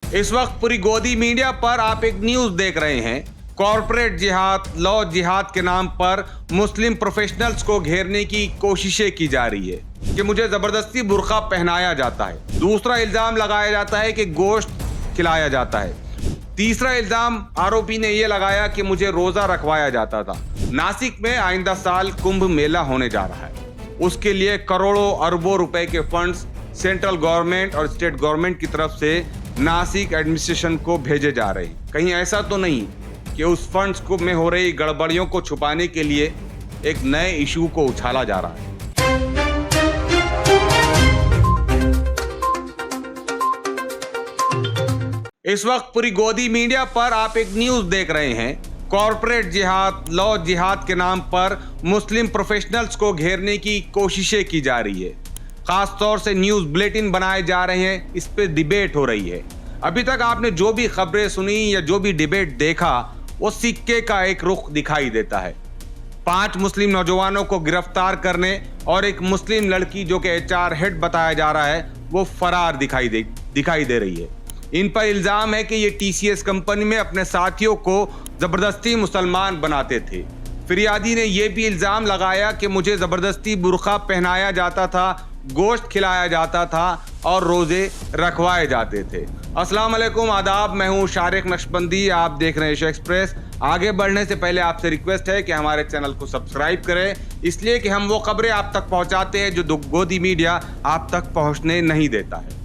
इस वक्त पूरी गोदी मीडिया पर आप एक न्यूज देख रहे हैं। कॉरपोरेट जिहाद, लॉ जिहाद के नाम पर मुस्लिम प्रोफेशनल्स को घेरने की कोशिशें की जा रही है कि मुझे जबरदस्ती बुर्का पहनाया जाता है। दूसरा इल्जाम लगाया जाता है कि गोश्त खिलाया जाता है। तीसरा इल्जाम आरोपी ने यह लगाया कि मुझे रोजा रखवाया जाता था। नासिक में आइंदा साल कुंभ मेला होने जा रहा है। उसके लिए करोड़ों अरबों रुपए के फंड्स सेंट्रल गवर्नमेंट और स्टेट गवर्नमेंट की तरफ से नासिक एडमिनिस्ट्रेशन को भेजे जा रहे हैं। कहीं ऐसा तो नहीं कि उस फंड्स को में हो रही गड़बड़ियों को छुपाने के लिए एक नए इशू को उछाला जा रहा है। इस वक्त पूरी गोदी मीडिया पर आप एक न्यूज देख रहे हैं। कॉरपोरेट जिहाद, लॉ जिहाद के नाम पर मुस्लिम प्रोफेशनल्स को घेरने की कोशिशें की जा रही है। खास तौर से न्यूज बुलेटिन बनाए जा रहे हैं, इस पे डिबेट हो रही है। अभी तक आपने जो भी खबरें सुनी या जो भी डिबेट देखा, वो सिक्के का एक रुख दिखाई देता है। 5 मुस्लिम नौजवानों को गिरफ्तार करने और एक मुस्लिम लड़की जो कि HR हेड बताया जा रहा है, वो फरार दिखाई दे रही है। इन पर इल्जाम है कि ये TCS कंपनी में अपने साथियों को जबरदस्ती मुसलमान बनाते थे। फिरियादी ने यह भी इल्जाम लगाया कि मुझे जबरदस्ती बुर्का पहनाया जाता था, गोश्त खिलाया जाता था और रोजे रखवाए जाते थे। अस्सलाम वालेकुम, आदाब। मैं हूं शारिक नक्शबंदी, आप देख रहे हैं एशिया एक्सप्रेस। आगे बढ़ने से पहले आपसे रिक्वेस्ट है कि हमारे चैनल को सब्सक्राइब करें, इसलिए कि हम वो खबरें आप तक पहुंचाते हैं जो गोदी मीडिया आप तक पहुंचने नहीं देता है।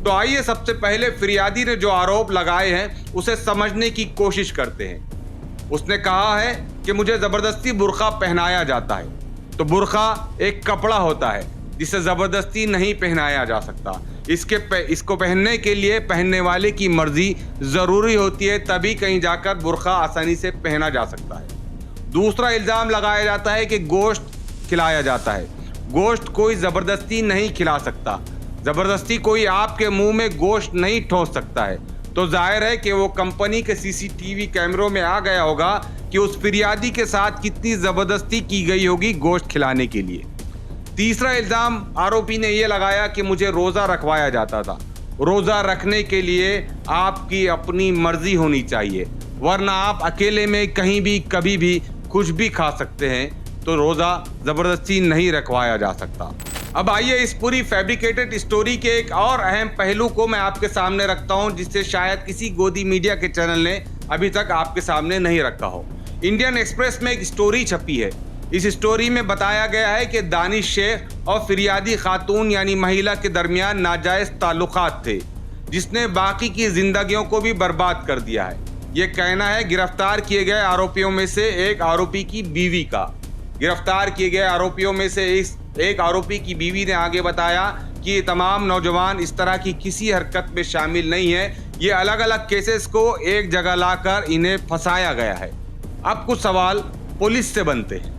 तो आइए सबसे पहले फिरियादी ने जो आरोप लगाए हैं उसे समझने की कोशिश करते हैं। उसने कहा है कि मुझे जबरदस्ती बुर्का पहनाया जाता है। तो बुर्का एक कपड़ा होता है जिसे जबरदस्ती नहीं पहनाया जा सकता। इसको पहनने के लिए पहनने वाले की मर्जी जरूरी होती है, तभी कहीं जाकर बुर्का आसानी से पहना जा सकता है। दूसरा इल्जाम लगाया जाता है कि गोश्त खिलाया जाता है। गोश्त कोई जबरदस्ती नहीं खिला सकता। जबरदस्ती कोई आपके मुंह में गोश्त नहीं ठोस सकता है। तो जाहिर है कि वो कंपनी के CCTV कैमरों में आ गया होगा कि उस फिरियादी के साथ कितनी जबरदस्ती की गई होगी गोश्त खिलाने के लिए। तीसरा इल्जाम आरोपी ने यह लगाया कि मुझे रोजा रखवाया जाता था। रोजा रखने के लिए आपकी अपनी मर्जी होनी चाहिए, वरना आप अकेले में कहीं भी कभी भी कुछ भी खा सकते हैं। तो रोजा जबरदस्ती नहीं रखवाया जा सकता। अब आइए इस पूरी फैब्रिकेटेड स्टोरी के एक और अहम पहलू को मैं आपके सामने रखता हूं, जिससे शायद किसी गोदी मीडिया के चैनल ने अभी तक आपके सामने नहीं रखा हो। इंडियन एक्सप्रेस में एक स्टोरी छपी है। इस स्टोरी में बताया गया है कि दानिश शेख और फिरियादी खातून यानी महिला के दरमियान नाजायज ताल्लुकात थे, जिसने बाकी की जिंदगियों को भी बर्बाद कर दिया है। ये कहना है गिरफ्तार किए गए आरोपियों में से एक आरोपी की बीवी का। गिरफ्तार किए गए आरोपियों में से एक आरोपी की बीवी ने आगे बताया कि ये तमाम नौजवान इस तरह की किसी हरकत में शामिल नहीं है। ये अलग अलग केसेस को एक जगह लाकर इन्हें फंसाया गया है। अब कुछ सवाल पुलिस से बनते हैं।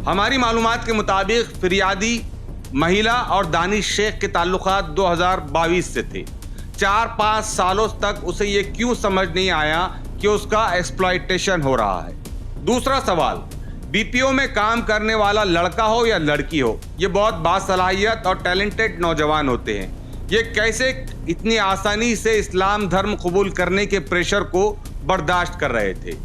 हमारी मालूमात के मुताबिक फिरियादी महिला और दानिश शेख के ताल्लुकात 2022 से थे। 4-5 सालों तक उसे ये क्यों समझ नहीं आया कि उसका एक्सप्लॉयटेशन हो रहा है। दूसरा सवाल, BPO में काम करने वाला लड़का हो या लड़की हो, ये बहुत बासलाहियत और टैलेंटेड नौजवान होते हैं। ये कैसे इतनी आसानी से इस्लाम धर्म कबूल करने के प्रेशर को बर्दाश्त कर रहे थे।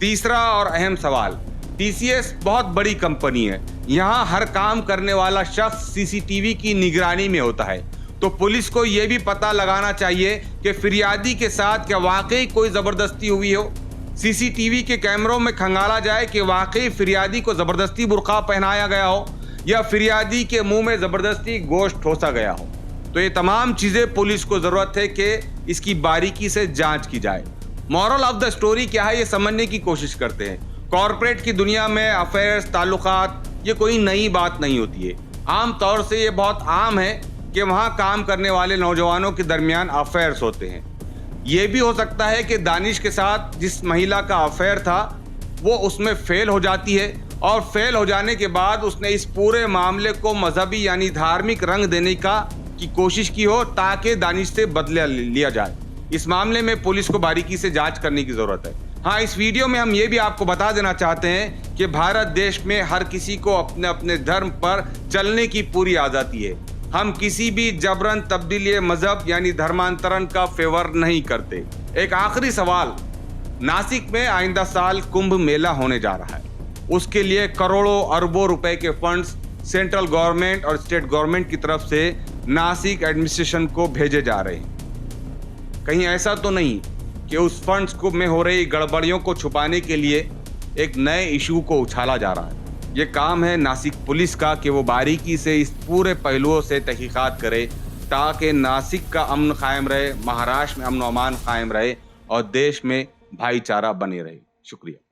तीसरा और अहम सवाल, TCS बहुत बड़ी कंपनी है। यहाँ हर काम करने वाला शख्स CCTV की निगरानी में होता है। तो पुलिस को यह भी पता लगाना चाहिए कि फिरियादी के साथ क्या वाकई कोई जबरदस्ती हुई हो। CCTV के कैमरों में खंगाला जाए कि वाकई फिरियादी को जबरदस्ती बुर्का पहनाया गया हो या फिरियादी के मुंह में जबरदस्ती गोश्त ठोसा गया हो। तो ये तमाम चीजें पुलिस को जरूरत है कि इसकी बारीकी से जांच की जाए। मॉरल ऑफ द स्टोरी क्या है, ये समझने की कोशिश करते हैं। कॉरपोरेट की दुनिया में अफेयर्स, ताल्लुकात, ये कोई नई बात नहीं होती है। आम तौर से ये बहुत आम है कि वहाँ काम करने वाले नौजवानों के दरमियान अफेयर्स होते हैं। ये भी हो सकता है कि दानिश के साथ जिस महिला का अफेयर था वो उसमें फेल हो जाती है और फेल हो जाने के बाद उसने इस पूरे मामले को मजहबी यानी धार्मिक रंग देने की कोशिश की हो ताकि दानिश से बदला लिया जाए। इस मामले में पुलिस को बारीकी से जांच करने की जरूरत है। हाँ, इस वीडियो में हम ये भी आपको बता देना चाहते हैं कि भारत देश में हर किसी को अपने अपने धर्म पर चलने की पूरी आज़ादी है। हम किसी भी जबरन तब्दीली मजहब यानी धर्मांतरण का फेवर नहीं करते। एक आखिरी सवाल, नासिक में आइंदा साल कुंभ मेला होने जा रहा है। उसके लिए करोड़ों अरबों रुपए के फंड्स सेंट्रल गवर्नमेंट और स्टेट गवर्नमेंट की तरफ से नासिक एडमिनिस्ट्रेशन को भेजे जा रहे हैं। कहीं ऐसा तो नहीं कि उस फंड्स को में हो रही गड़बड़ियों को छुपाने के लिए एक नए इशू को उछाला जा रहा है? ये काम है नासिक पुलिस का कि वो बारीकी से इस पूरे पहलुओं से तहकीकात करे ताकि नासिक का अमन कायम रहे, महाराष्ट्र में अमन अमान कायम रहे और देश में भाईचारा बने रहे। शुक्रिया।